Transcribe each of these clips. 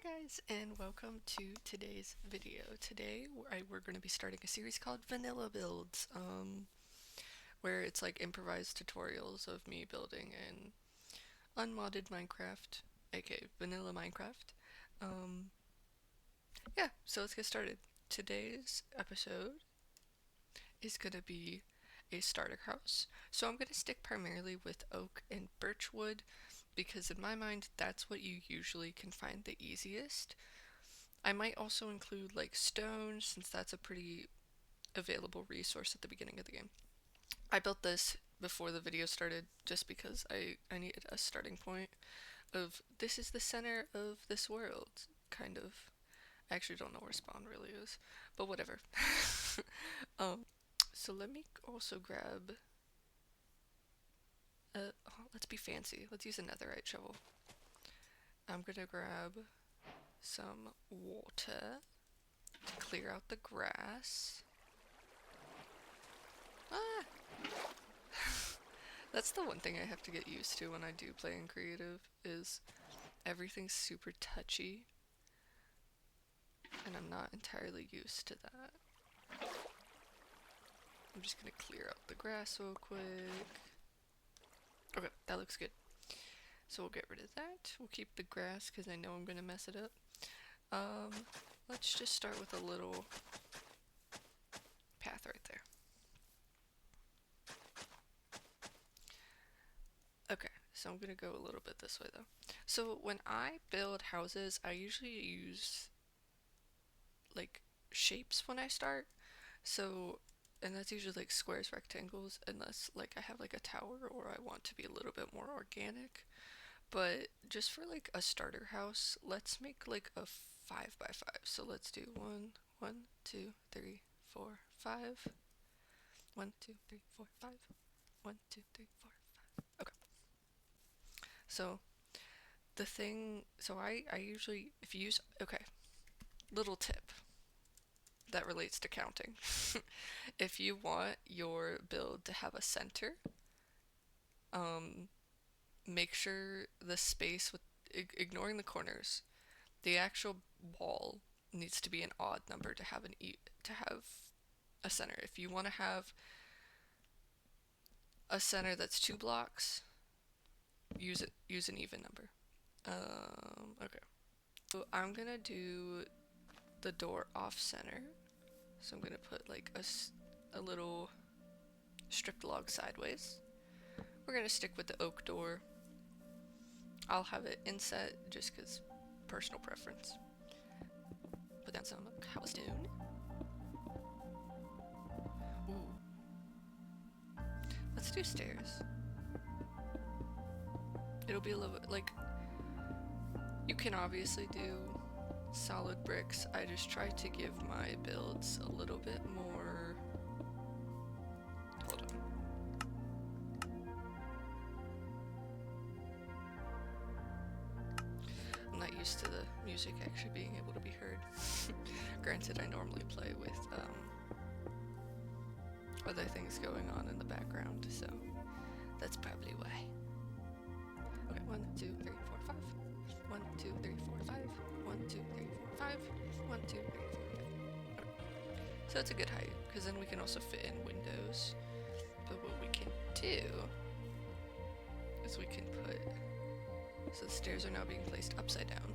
guys, and welcome to today's video. Today, we're going to be starting a series called Vanilla Builds, where it's like improvised tutorials of me building an unmodded Minecraft, aka Vanilla Minecraft. Um, yeah, so let's get started. Today's episode is going to be a starter house. So I'm going to stick primarily with oak and birch wood because in my mind that's what you usually can find the easiest. I might also include like stone since that's a pretty available resource at the beginning of the game. I built this before the video started just because I needed a starting point of this is the center of this world, kind of. I actually don't know where spawn really is, but whatever. um, so let me also grab let's be fancy. Let's use a netherite shovel. I'm gonna grab some water to clear out the grass. Ah! That's the one thing I have to get used to when I do play in creative is everything's super touchy and I'm not entirely used to that. I'm just gonna clear out the grass real quick. Okay, that looks good. So we'll get rid of that. We'll keep the grass because I know I'm gonna mess it up. Let's just start with a little path right there. Okay, so I'm gonna go a little bit this way though. So when I build houses, I usually use like shapes when I start. So, and that's usually like squares, rectangles, unless like I have like a tower or I want to be a little bit more organic. But just for like a starter house, let's make like a 5 by 5. So let's do 1, 2, 3, 4, 5. 1, 2, 3, 4, 5. 1, 2, 3, 4, 5. Okay. So I usually, if you use, okay, little tip that relates to counting. If you want your build to have a center, um, make sure the space with, ignoring the corners, the actual wall needs to be an odd number to have to have a center. If you want to have a center that's 2 blocks, use an even number. Okay. So I'm gonna do the door off center. So I'm gonna put like a little stripped log sideways. We're gonna stick with the oak door. I'll have it inset just because personal preference. Put down some cobblestone. Ooh. Let's do stairs. It'll be a little bit like, you can obviously do solid bricks. I just try to give my builds a little bit more. Hold on. I'm not used to the music actually being able to be heard. Granted, I normally play with other things going on in the background, so that's probably why. Okay, 1, 2, 3, 4, 5. 1, 2, 3, 4, 5. 1, 2, 3, 4, 5. 1, 2, 3, 4, 5. Okay. So that's a good height, because then we can also fit in windows. But what we can do is we can put, so the stairs are now being placed upside down.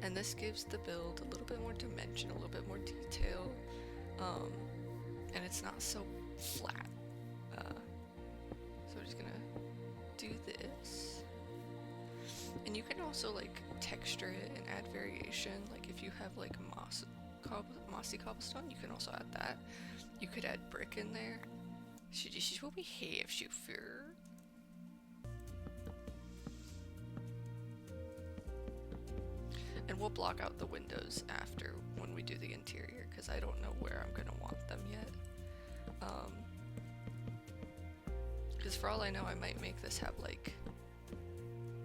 And this gives the build a little bit more dimension, a little bit more detail. And it's not so flat. So we're just gonna do this. And you can also like texture it and add variation. Like if you have like mossy cobblestone, you can also add that. You could add brick in there. So this is what we have so far. And we'll block out the windows after when we do the interior because I don't know where I'm gonna want them yet. Because for all I know, I might make this have like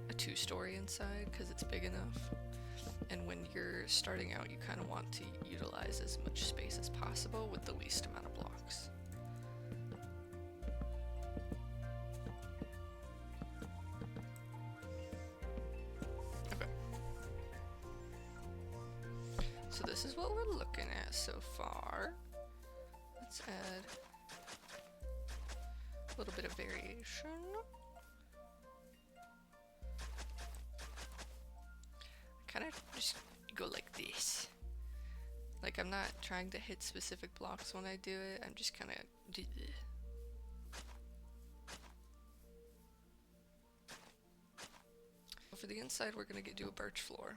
a 2-story inside because it's big enough. And when you're starting out, you kind of want to utilize as much space as possible with the least amount of blocks. Okay. So this is what we're looking at so far. Let's add a little bit of variation. Kind of just go like this. Like, I'm not trying to hit specific blocks when I do it, I'm just kind of... For the inside, we're gonna do a birch floor.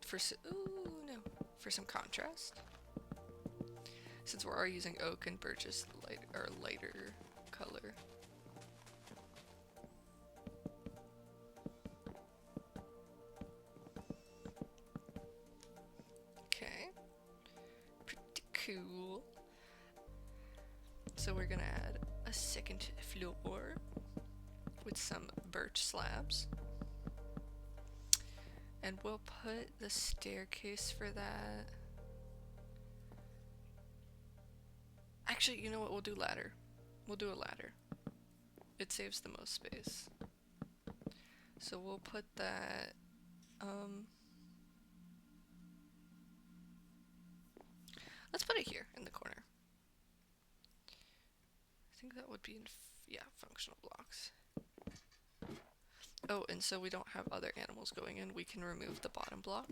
For some contrast. Since we're already using oak and birch is lighter color. Okay. Pretty cool. So we're gonna add a second floor with some birch slabs. And we'll put the staircase for that. Actually, you know what? We'll do ladder. We'll do a ladder. It saves the most space. So we'll put that, let's put it here in the corner. I think that would be yeah, functional blocks. Oh, and so we don't have other animals going in, we can remove the bottom block.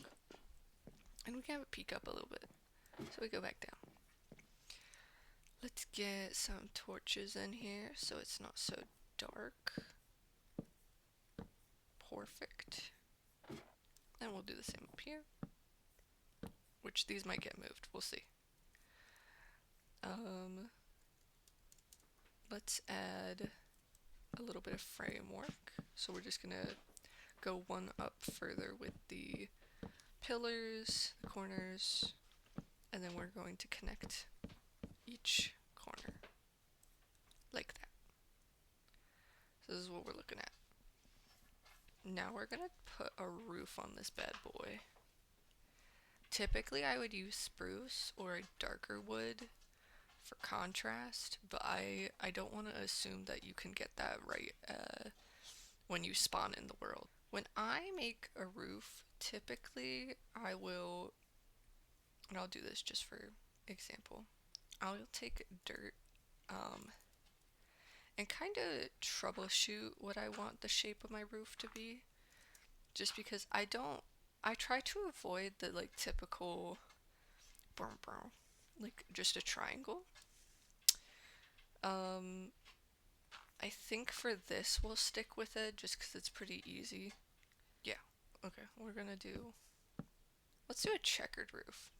And we can have it peek up a little bit. So we go back down. Let's get some torches in here so it's not so dark. Perfect. And we'll do the same up here. Which these might get moved, we'll see. Let's add a little bit of framework. So we're just gonna go one up further with the pillars, the corners, and then we're going to connect each corner like that. So this is what we're looking at. Now we're gonna put a roof on this bad boy. Typically I would use spruce or a darker wood for contrast, but I don't want to assume that you can get that right when you spawn in the world. When I make a roof, typically I will, and I'll do this just for example, I'll take dirt and kind of troubleshoot what I want the shape of my roof to be, just because I try to avoid the like typical like just a triangle. I think for this we'll stick with it just because it's pretty easy. Yeah, okay, let's do a checkered roof.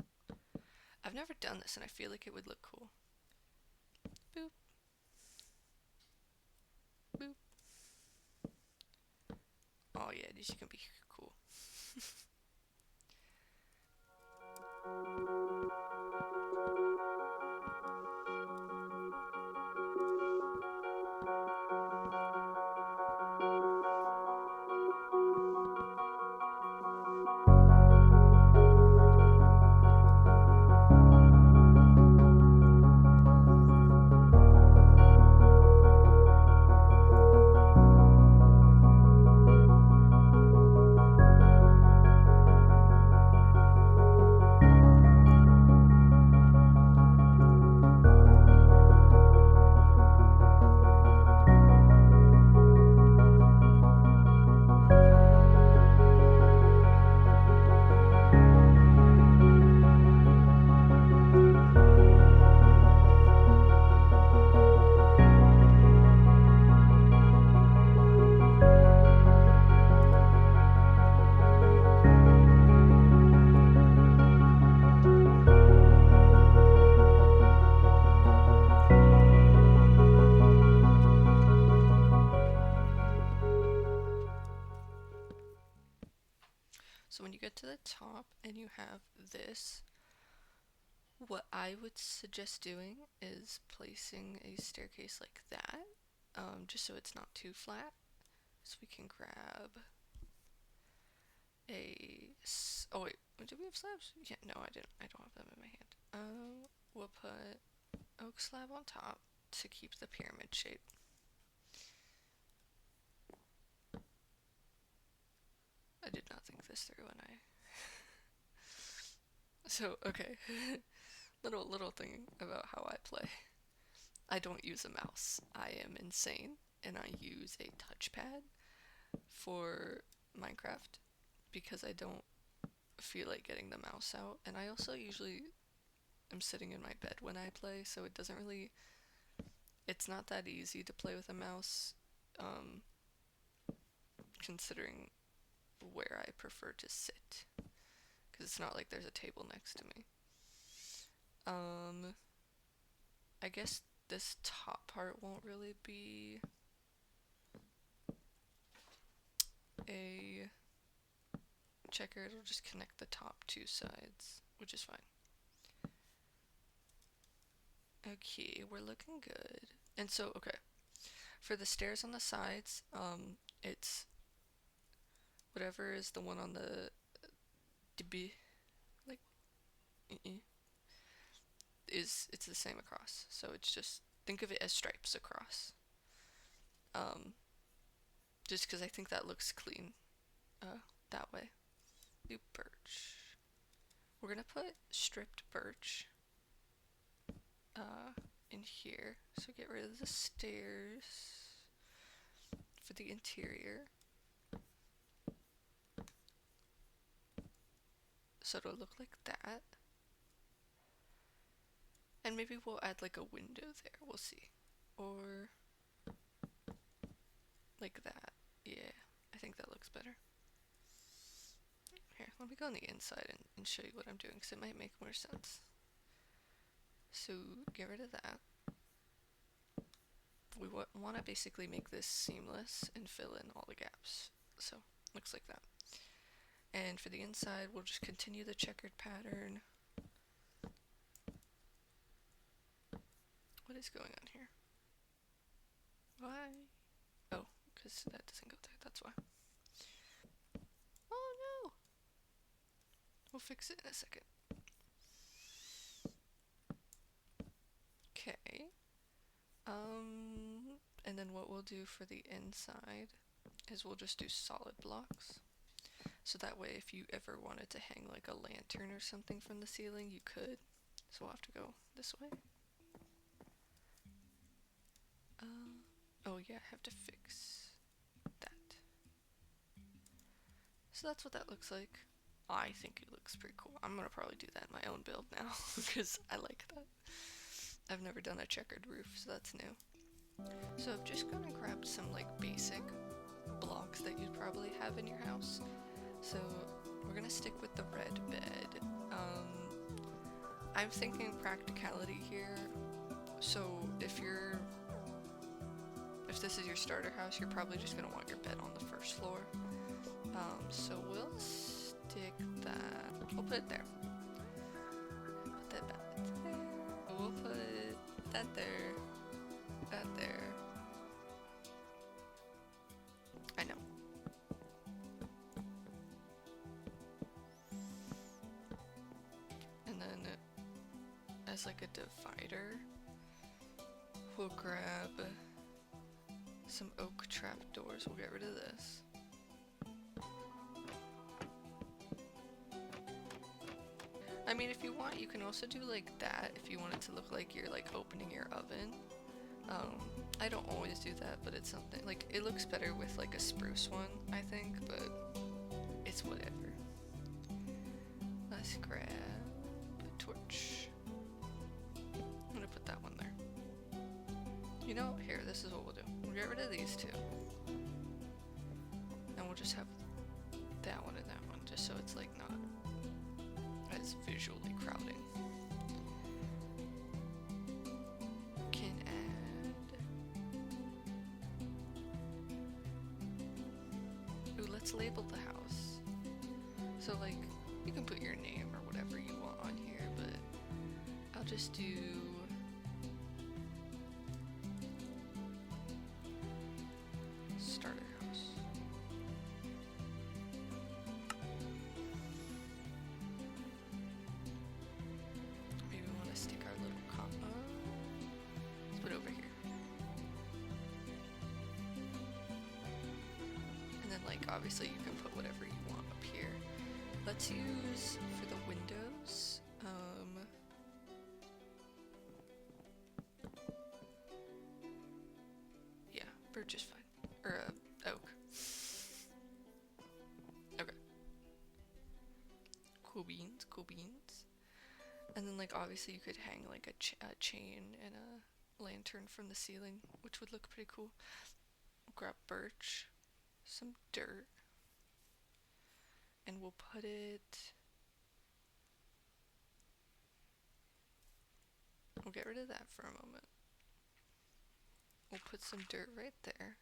I've never done this and I feel like it would look cool. Boop. Boop. Oh yeah, this is gonna be cool. So when you get to the top and you have this, what I would suggest doing is placing a staircase like that, just so it's not too flat. So we can grab oh wait, do we have slabs? Yeah, no I didn't. I don't have them in my hand. We'll put oak slab on top to keep the pyramid shape. I did not think this through and I So, okay. little thing about how I play. I don't use a mouse. I am insane, and I use a touchpad for Minecraft because I don't feel like getting the mouse out. And I also usually am sitting in my bed when I play, so it doesn't really. It's not that easy to play with a mouse, um, considering where I prefer to sit. Because it's not like there's a table next to me. I guess this top part won't really be a checker. It'll just connect the top two sides, which is fine. Okay, we're looking good. And so, okay, for the stairs on the sides, it's whatever is the one on the DB, like, it's the same across. So it's just, think of it as stripes across. Um, just because I think that looks clean, that way. New birch. We're gonna put stripped birch, in here. So get rid of the stairs for the interior. So it'll look like that. And maybe we'll add like a window there, we'll see. Or like that. Yeah, I think that looks better. Here, let me go on the inside and show you what I'm doing, because it might make more sense. So get rid of that. We want to basically make this seamless and fill in all the gaps. So, looks like that. And for the inside, we'll just continue the checkered pattern. What is going on here? Why? Oh, because that doesn't go there, that's why. Oh no! We'll fix it in a second. Okay. And then what we'll do for the inside is we'll just do solid blocks. So that way if you ever wanted to hang like a lantern or something from the ceiling, you could. So we'll have to go this way. Oh yeah, I have to fix that. So that's what that looks like. I think it looks pretty cool. I'm gonna probably do that in my own build now because I like that. I've never done a checkered roof, so that's new. So I'm just gonna grab some like basic blocks that you'd probably have in your house. So we're gonna stick with the red bed. I'm thinking practicality here. So if this is your starter house, you're probably just gonna want your bed on the first floor. So we'll stick that. We'll put it there. Put that back there. We'll put that there. That there. I know. And then as like a divider, we'll grab some oak trapdoors. We'll get rid of this. I mean, if you want, you can also do like that if you want it to look like you're like opening your oven. I don't always do that, but it's something like it looks better with like a spruce one, I think, but it's whatever. Let's grab a torch. I'm gonna put that one there. You know, here, this is what we'll do. We'll get rid of these two. And we'll just have that one and that one, just so it's like not as visually crowding. Can add. Ooh, let's label the house. So like, you can put your name or whatever you want on here, but I'll just do starter house. Maybe we want to stick our little comma. Let's put it over here. And then like obviously you can put whatever you want up here. Let's use for the windows, Cool beans, cool beans. And then like obviously you could hang like a chain and a lantern from the ceiling, which would look pretty cool. Grab birch, some dirt, and we'll put it. We'll get rid of that for a moment. We'll put some dirt right there.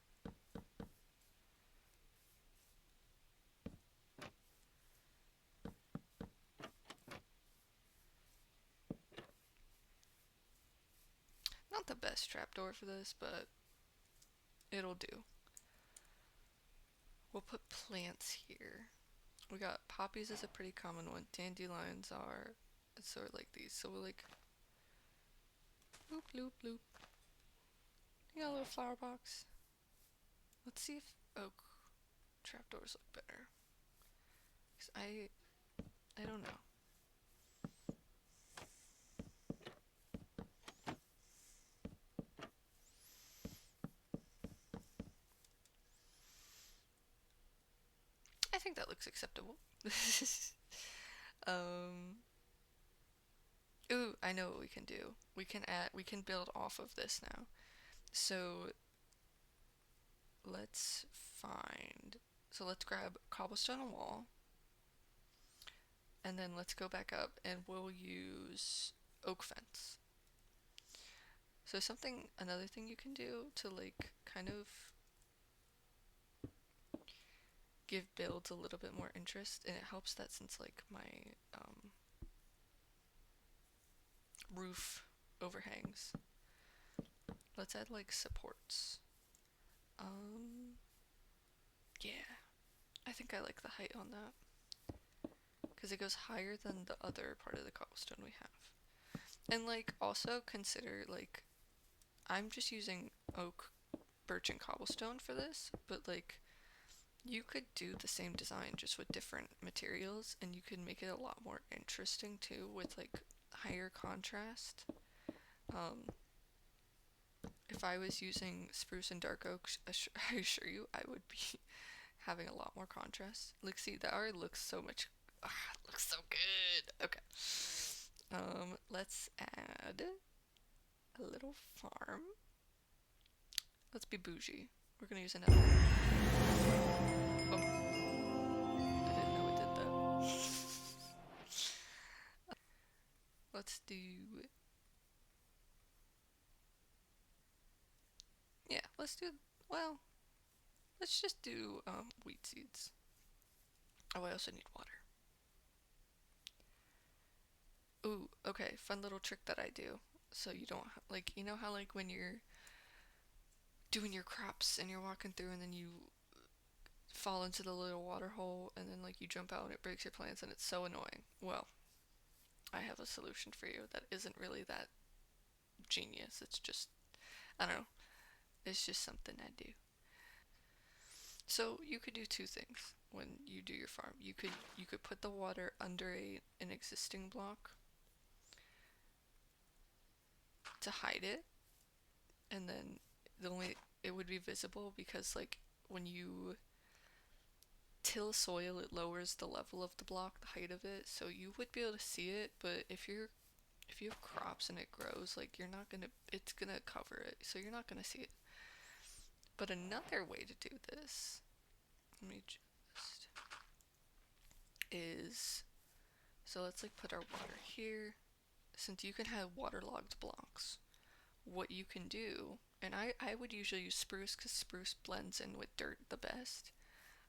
Not the best trapdoor for this, but it'll do. We'll put plants here. We got poppies is a pretty common one. Dandelions are sort of like these. So we'll like bloop bloop bloop. You got a little flower box. Let's see if oak trapdoors look better. 'Cause I don't know. I think that looks acceptable. um Ooh, I know what we can do. We can build off of this now. So let's find so let's grab cobblestone wall, and then let's go back up and we'll use oak fence. So another thing you can do to like kind of give builds a little bit more interest, and it helps that since like my roof overhangs, let's add like supports. Um, yeah, I think I like the height on that because it goes higher than the other part of the cobblestone we have. And like also consider like I'm just using oak, birch, and cobblestone for this, but like you could do the same design just with different materials and you could make it a lot more interesting too with like higher contrast. Um, if I was using spruce and dark oak, I assure you I would be having a lot more contrast. Like, see, that already looks so much. It looks so good. Okay. Let's add a little farm. Let's be bougie. We're gonna use another. Oh, I didn't know it did that. Let's do. Yeah, let's do. Well, let's just do wheat seeds. Oh, I also need water. Ooh, okay, fun little trick that I do. So you don't like, you know how like when you're doing your crops and you're walking through and then you fall into the little water hole and then like you jump out and it breaks your plants and it's so annoying. Well, I have a solution for you that isn't really that genius. It's just, I don't know, it's just something I do. So you could do two things when you do your farm. You could put the water under an existing block to hide it, and then the only it would be visible because like when you till soil it lowers the level of the block, the height of it, so you would be able to see it, but if you have crops and it grows, like you're not gonna it's gonna cover it, so you're not gonna see it. But another way to do this, let me just is so let's like put our water here. Since you can have waterlogged blocks, what you can do, and I would usually use spruce because spruce blends in with dirt the best.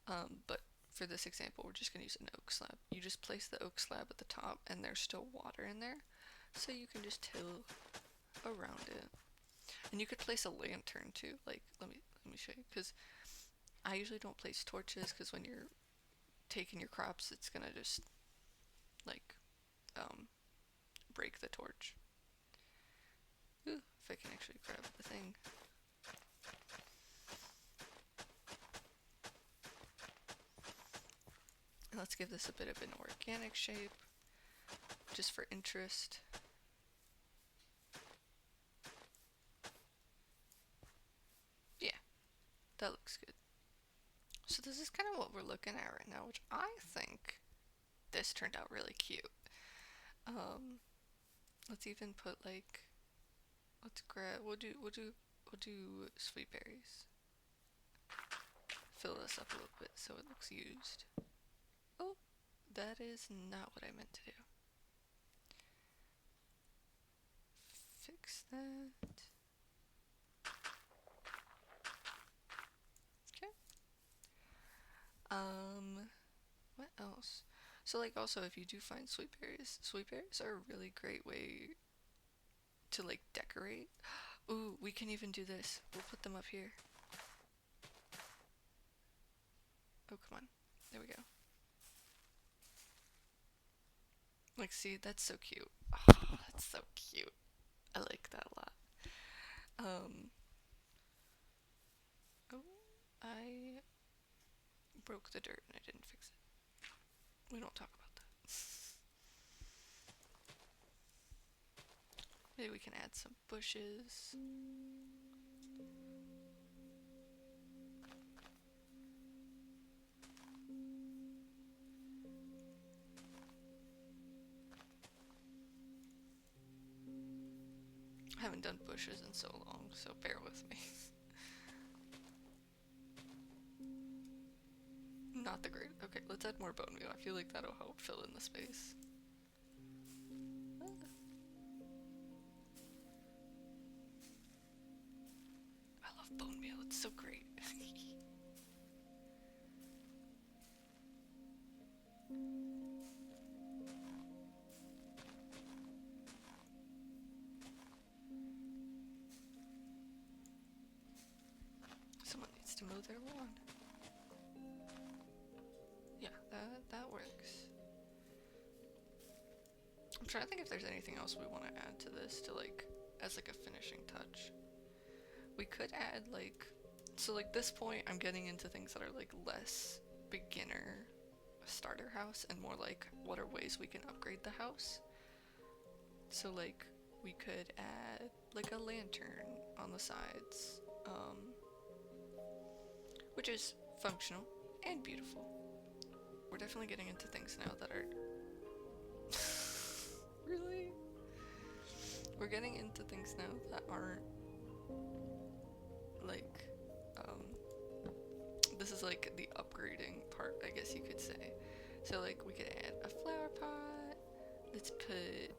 But for this example, we're just going to use an oak slab. You just place the oak slab at the top and there's still water in there. So you can just till around it. And you could place a lantern too. Like, let me show you. Because I usually don't place torches because when you're taking your crops, it's going to just, like, um, break the torch. Ooh, if I can actually grab the thing. Let's give this a bit of an organic shape, just for interest. Yeah, that looks good. So this is kind of what we're looking at right now, which I think this turned out really cute. Um, let's even put like, let's grab, we'll do sweet berries. Fill this up a little bit so it looks used. Oh, that is not what I meant to do. Fix that. Okay. What else? So like also if you do find sweet berries are a really great way to like decorate. Ooh, we can even do this. We'll put them up here. Oh, come on. There we go. Like, see, that's so cute. Oh, that's so cute. I like that a lot. Um, oh, I broke the dirt and I didn't fix it. We don't talk about that. Maybe we can add some bushes. I haven't done bushes in so long, so bear with me. Not the great. Okay, let's add more bone meal. I feel like that'll help fill in the space. I love bone meal. It's so great. Someone needs to mow their lawn. Yeah, that works. I'm trying to think if there's anything else we want to add to this to like as like a finishing touch. We could add like, so like this point I'm getting into things that are like less beginner starter house and more like what are ways we can upgrade the house. So like we could add like a lantern on the sides, which is functional and beautiful. We're definitely getting into things now that are really, we're getting into things now that aren't like, this is like the upgrading part, I guess you could say. So like we could add a flower pot. Let's put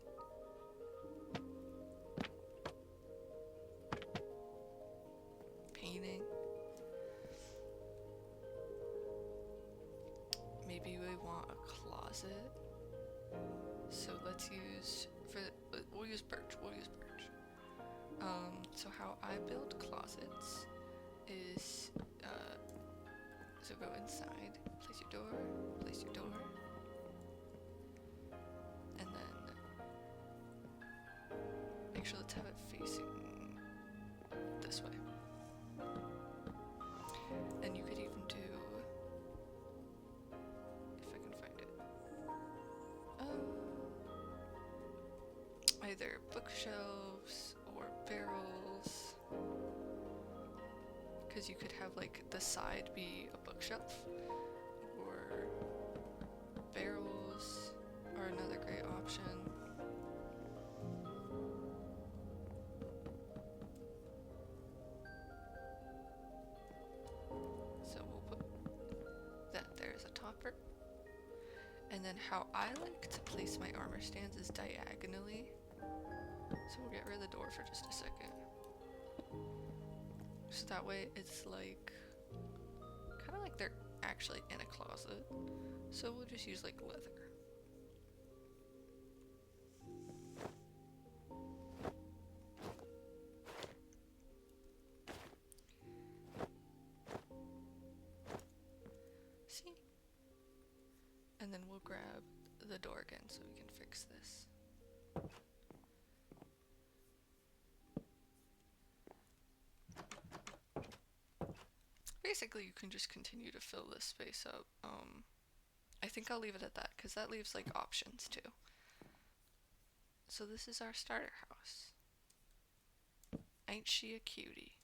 painting. Maybe we want a closet. So let's use, we'll use birch. So how I build closets is, so go inside, place your door, and then make sure let's have it facing this way. And you could even do, if I can find it, either bookshelves or barrels, because you could have like the side be a bookshelf, or barrels are another great option. So we'll put that there as a topper. And then how I like to place my armor stands is diagonally. So we'll get rid of the door for just a second. So that way it's like, kind of like they're actually in a closet. So we'll just use like leather. See? And then we'll grab the door again so we can fix this. Basically, you can just continue to fill this space up. I think I'll leave it at that because that leaves like options too. So this is our starter house. Ain't she a cutie?